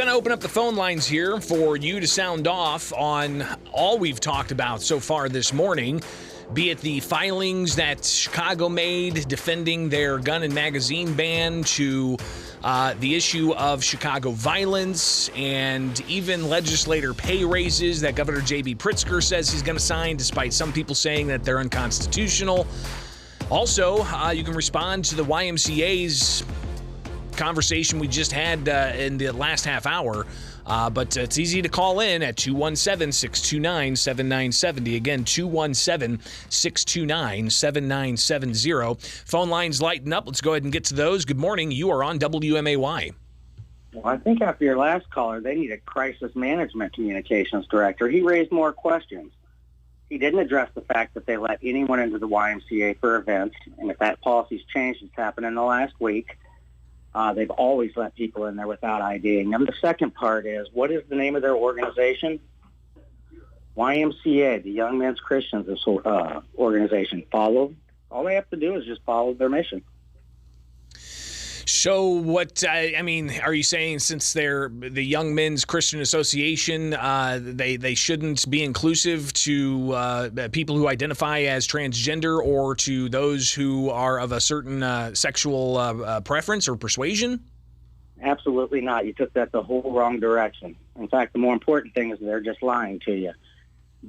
Going to open up the phone lines here for you to sound off on all we've talked about so far this morning, be it the filings that Chicago made defending their gun and magazine ban, to the issue of Chicago violence, and even legislator pay raises that Governor J.B. Pritzker says he's going to sign, despite some people saying that they're unconstitutional. Also, you can respond to the YMCA's conversation we just had in the last half hour. But it's easy to call in at 217-629-7970. Again, 217-629-7970. Phone lines lighten up. Let's go ahead and get to those. Good morning. You are on WMAY. Well, I think after your last caller, they need a crisis management communications director. He raised more questions. He didn't address the fact that they let anyone into the YMCA for events, and if that policy's changed, it's happened in the last week. They've always let people in there without IDing them. The second part is, what is the name of their organization? YMCA, the Young Men's Christians organization. All they have to do is just follow their mission. So what, I mean, are you saying since they're the Young Men's Christian Association, they shouldn't be inclusive to people who identify as transgender or to those who are of a certain sexual preference or persuasion? Absolutely not. You took that the whole wrong direction. In fact, the more important thing is they're just lying to you.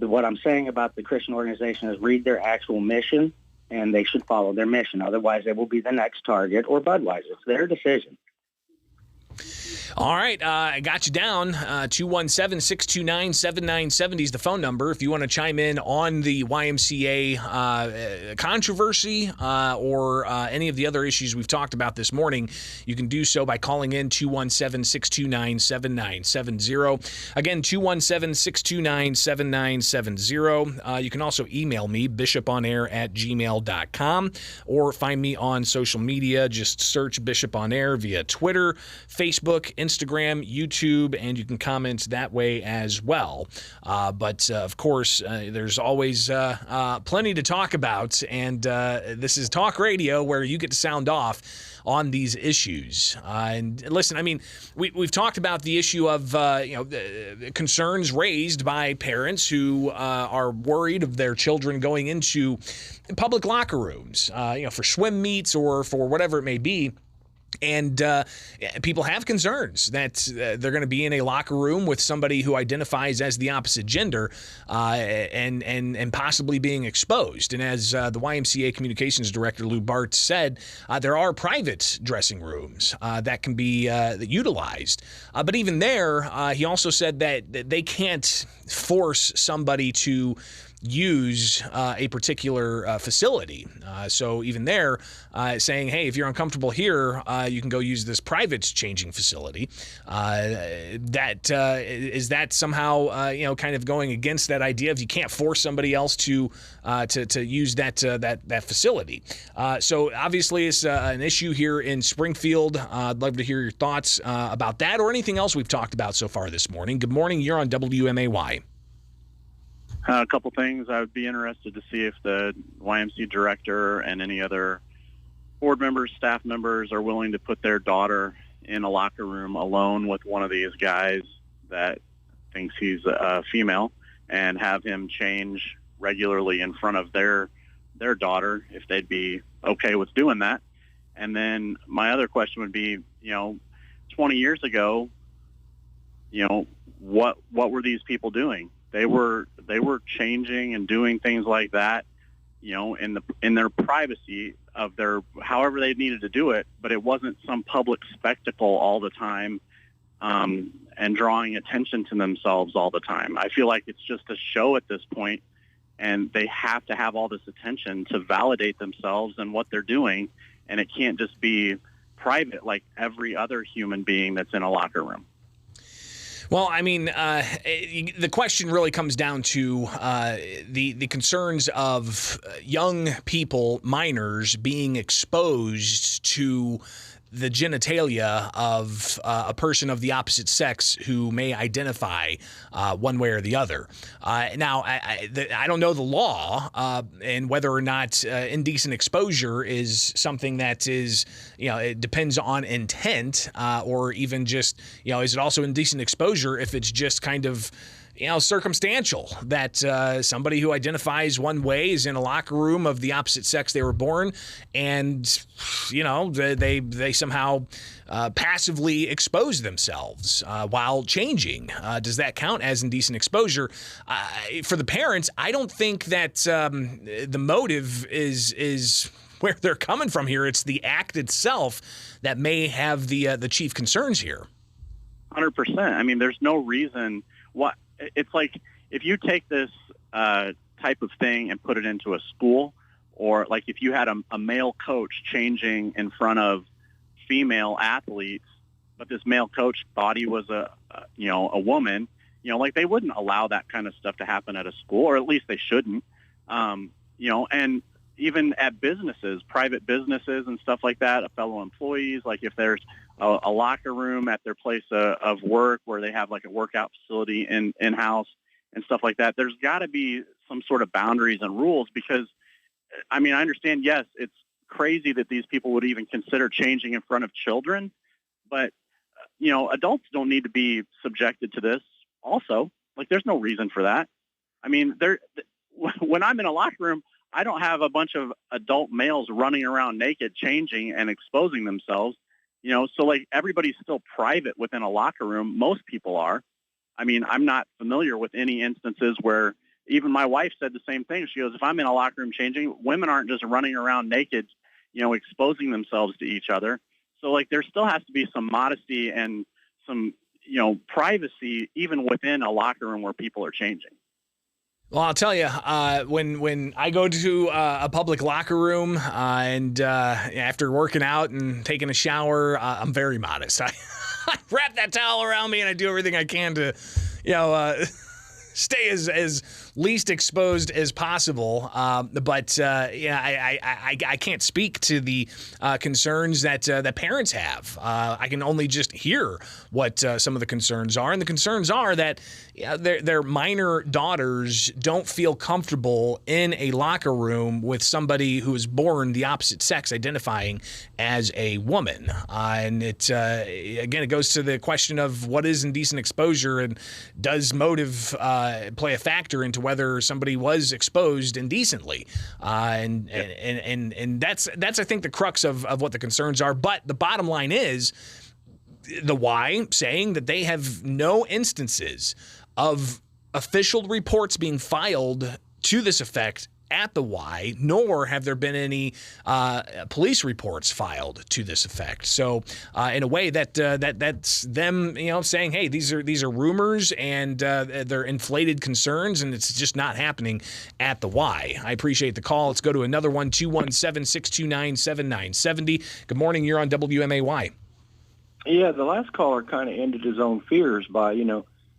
What I'm saying about the Christian organization is read their actual mission, and they should follow their mission. Otherwise, they will be the next Target or Budweiser. It's their decision. All right, I got you down. 217-629-7970 is the phone number. If you want to chime in on the YMCA controversy or any of the other issues we've talked about this morning, you can do so by calling in 217-629-7970. Again, 217-629-7970. You can also email me, bishoponair@gmail.com, or find me on social media. Just search Bishop on Air via Twitter, Facebook, Instagram, YouTube, and you can comment that way as well. But of course, there's always plenty to talk about, and this is talk radio where you get to sound off on these issues. And listen, I mean, we've talked about the issue of concerns raised by parents who are worried of their children going into public locker rooms, for swim meets or for whatever it may be. And people have concerns that they're going to be in a locker room with somebody who identifies as the opposite gender and possibly being exposed. And as the YMCA communications director, Lou Bart, said, there are private dressing rooms that can be utilized. But even there, he also said that they can't force somebody to use a particular facility. So even there, saying, hey, if you're uncomfortable here, you can go use this private changing facility. Is that somehow kind of going against that idea of you can't force somebody else to use that facility. So obviously it's an issue here in Springfield. I'd love to hear your thoughts about that or anything else we've talked about so far this morning. Good morning. You're on WMAY. A couple things. I would be interested to see if the YMCA director and any other board members, staff members are willing to put their daughter in a locker room alone with one of these guys that thinks he's a female and have him change regularly in front of their daughter, if they'd be okay with doing that. And then my other question would be, 20 years ago, what were these people doing? They were changing and doing things like that, in their privacy of their however they needed to do it, but it wasn't some public spectacle all the time, and drawing attention to themselves all the time. I feel like it's just a show at this point, and they have to have all this attention to validate themselves and what they're doing, and it can't just be private like every other human being that's in a locker room. Well, I mean, the question really comes down to the concerns of young people, minors, being exposed to the genitalia of a person of the opposite sex who may identify one way or the other. Now, I don't know the law and whether or not indecent exposure is something that is, it depends on intent or even just, is it also indecent exposure if it's just kind of circumstantial that somebody who identifies one way is in a locker room of the opposite sex they were born, and they somehow passively expose themselves while changing. Does that count as indecent exposure? For the parents, I don't think that the motive is where they're coming from here. It's the act itself that may have the chief concerns here. 100%. I mean, there's no reason why. It's like if you take this type of thing and put it into a school, or like if you had a male coach changing in front of female athletes, but this male coach thought he was a woman, like they wouldn't allow that kind of stuff to happen at a school, or at least they shouldn't. And even at businesses, private businesses and stuff like that, fellow employees, like if there's a locker room at their place of work where they have like a workout facility in-house and stuff like that, there's got to be some sort of boundaries and rules because, I mean, I understand, yes, it's crazy that these people would even consider changing in front of children, but, adults don't need to be subjected to this also. Like, there's no reason for that. I mean, when I'm in a locker room, I don't have a bunch of adult males running around naked, changing and exposing themselves, so like everybody's still private within a locker room. Most people are. I mean, I'm not familiar with any instances where even my wife said the same thing. She goes, if I'm in a locker room changing, women aren't just running around naked, exposing themselves to each other. So like there still has to be some modesty and some, privacy even within a locker room where people are changing. Well, I'll tell you, when I go to a public locker room and after working out and taking a shower, I'm very modest. I wrap that towel around me and I do everything I can to, stay as least exposed as possible. I can't speak to the concerns that parents have. I can only just hear what some of the concerns are. And the concerns are that their minor daughters don't feel comfortable in a locker room with somebody who is born the opposite sex identifying as a woman. And it goes to the question of what is indecent exposure and does motive play a factor into whether somebody was exposed indecently, and that's I think the crux of what the concerns are. But the bottom line is the Y saying that they have no instances of official reports being filed to this effect at the Y, nor have there been any police reports filed to this effect. So, in a way, that's them, saying, "Hey, these are rumors and they're inflated concerns, and it's just not happening at the Y." I appreciate the call. Let's go to another one, 217-629-7970. Good morning. You're on WMAY. Yeah, the last caller kind of ended his own fears by,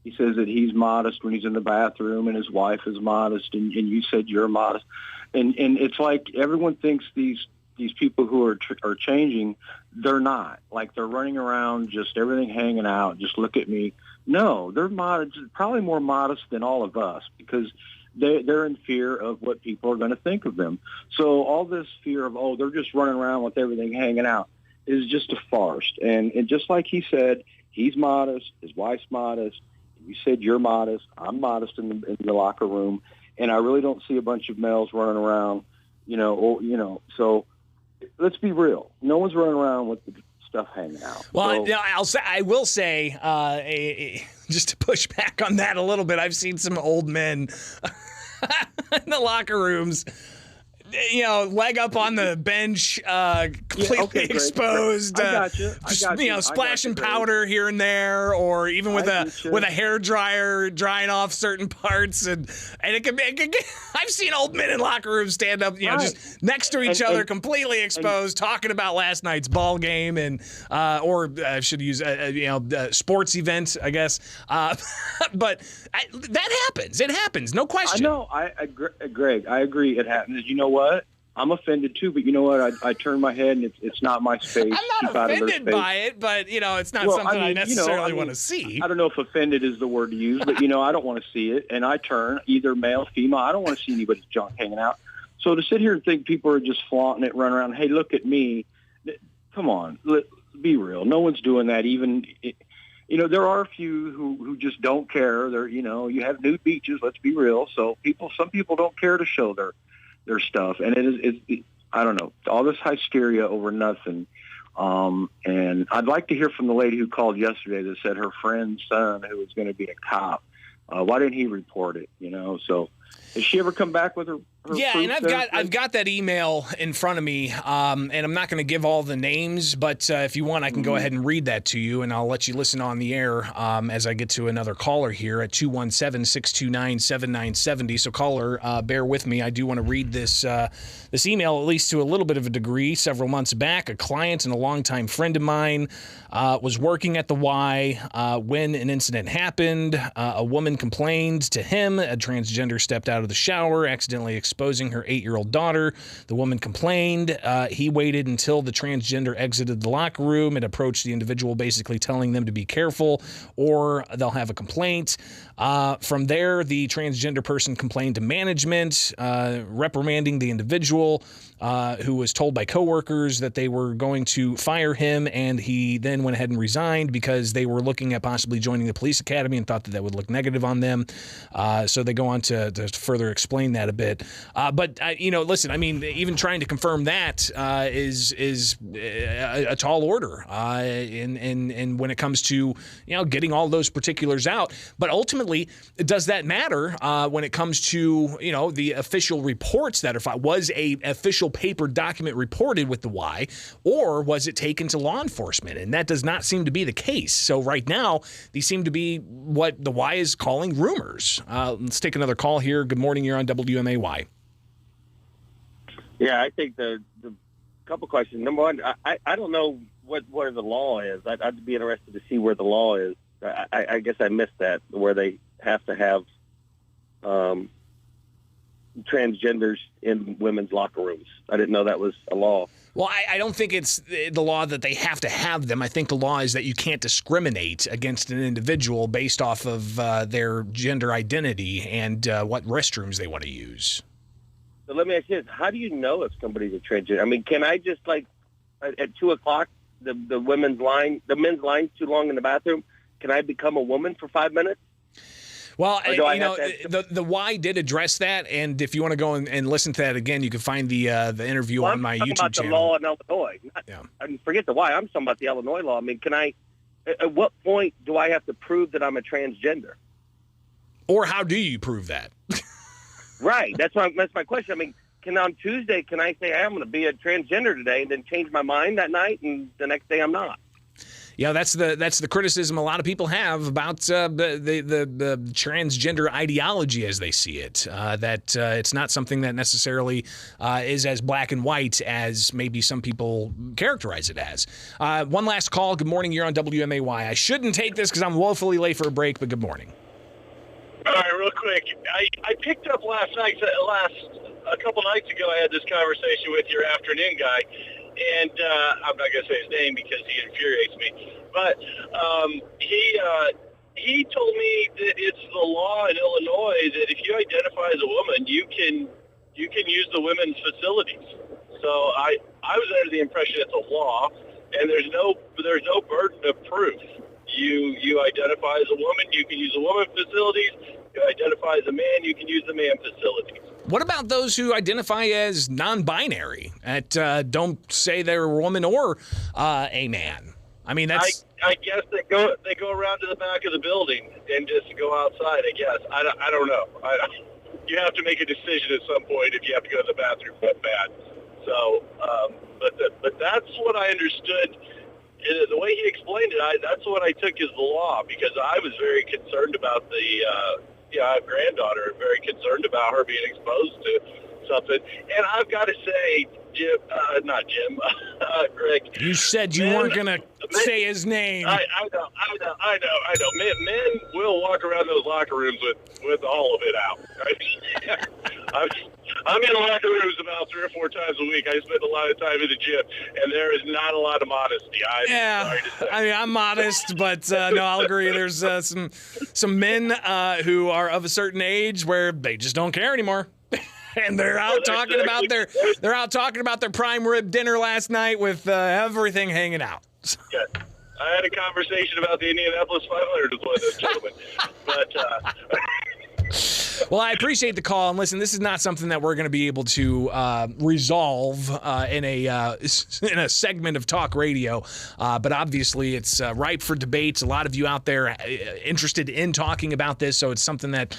he says that he's modest when he's in the bathroom and his wife is modest, and you said you're modest. And it's like everyone thinks these people who are changing, they're not. Like they're running around, just everything hanging out, just look at me. No, they're modest, probably more modest than all of us because they're in fear of what people are going to think of them. So all this fear of, they're just running around with everything hanging out is just a farce. And just like he said, he's modest, his wife's modest. You said you're modest. I'm modest in the locker room, and I really don't see a bunch of males running around, So let's be real. No one's running around with the stuff hanging out. Well, I will say, just to push back on that a little bit, I've seen some old men in the locker rooms. Leg up on the bench, completely exposed. I got you. Splashing powder here and there, or even with a hair dryer drying off certain parts, and it can be. I've seen old men in locker rooms stand up, just next to each other, completely exposed, talking about last night's ball game, and or I should use sports event, I guess. But that happens. It happens. No question. I know. Greg, I agree. It happens. You know what? I'm offended too, but you know what? I turn my head and it's not my space. I'm not offended by it, but it's not something I necessarily want to see. I don't know if offended is the word to use, but I don't want to see it. And I turn either male, female. I don't want to see anybody's junk hanging out. So to sit here and think people are just flaunting it, run around, hey, look at me. Come on, be real. No one's doing that. Even, there are a few who just don't care. They're, you have nude beaches. Let's be real. So some people don't care to show their stuff. And it I don't know, all this hysteria over nothing. And I'd like to hear from the lady who called yesterday that said her friend's son, who was going to be a cop, why didn't he report it? So has she ever come back with her yeah, and I've got that email in front of me, and I'm not going to give all the names, but if you want, I can go ahead and read that to you, and I'll let you listen on the air as I get to another caller here at 217-629-7970. So caller, bear with me. I do want to read this email, at least to a little bit of a degree. Several months back, a client and a longtime friend of mine was working at the Y when an incident happened. A woman complained to him. A transgender stepped out of the shower, accidentally exposing her 8-year-old daughter. The woman complained. He waited until the transgender exited the locker room and approached the individual, basically telling them to be careful or they'll have a complaint. From there, the transgender person complained to management, reprimanding the individual, who was told by coworkers that they were going to fire him, and he then went ahead and resigned because they were looking at possibly joining the police academy and thought that would look negative on them. So they go on to further explain that a bit. But listen, I mean, even trying to confirm that is a tall order. And when it comes to getting all those particulars out, but ultimately, does that matter when it comes to the official reports that was a official paper document reported with the Y, or was it taken to law enforcement? And that does not seem to be the case. So right now, these seem to be what the Y is calling rumors. Let's take another call here. Good morning. You're on WMAY. Yeah, I think the couple questions. Number one, I don't know where the law is. I'd be interested to see where the law is. I guess I missed that, where they have to have transgenders in women's locker rooms. I didn't know that was a law. Well, I don't think it's the law that they have to have them. I think the law is that you can't discriminate against an individual based off of their gender identity and what restrooms they want to use. So let me ask you this. How do you know if somebody's a transgender? I mean, can I just, like, at 2 o'clock, the men's line's too long in the bathroom, can I become a woman for 5 minutes? Well, the Y did address that, and if you want to go and listen to that again, you can find the interview on my YouTube channel. I'm talking about the law in Illinois. I mean, forget the Y. I'm talking about the Illinois law. I mean, at what point do I have to prove that I'm a transgender? Or how do you prove that? Right. That's my question. I mean, on Tuesday, can I say I'm going to be a transgender today and then change my mind that night, and the next day I'm not? Yeah, that's the criticism a lot of people have about the transgender ideology as they see it. That it's not something that necessarily is as black and white as maybe some people characterize it as. One last call. Good morning. You're on WMAY. I shouldn't take this because I'm woefully late for a break, but good morning. All right, real quick. I picked up a couple nights ago, I had this conversation with your afternoon guy, and I'm not going to say his name because he infuriates me, but he told me that it's the law in Illinois that if you identify as a woman, you can use the women's facilities. So I was under the impression it's a law, and there's no burden of proof. You identify as a woman, you can use the woman facilities. You identify as a man, you can use the man facilities. What about those who identify as non-binary and don't say they're a woman or a man? I mean, that's. I guess they go around to the back of the building and just go outside. I guess I don't know. You have to make a decision at some point if you have to go to the bathroom that bad. So, but that's what I understood. The way he explained it, that's what I took as the law, because I was very concerned about I have a granddaughter, and very concerned about her being exposed to something. And I've got to say, Jim, not Jim, Rick. You said you weren't going to say his name. I know. Men will walk around those locker rooms with all of it out. I'm in locker rooms about 3 or 4 times a week. I spend a lot of time in the gym, and there is not a lot of modesty. I mean, I'm modest, but no, I'll agree. There's some men who are of a certain age where they just don't care anymore. And they're out talking about their prime rib dinner last night with everything hanging out. Yeah. I had a conversation about the Indianapolis 500 with one of those gentlemen. But well, I appreciate the call. And listen, this is not something that we're going to be able to resolve in a segment of talk radio. But obviously, it's ripe for debates. A lot of you out there interested in talking about this, so it's something that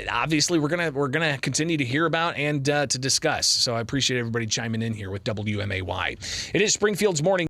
obviously we're gonna continue to hear about and to discuss. So I appreciate everybody chiming in here with WMAY. It is Springfield's Morning.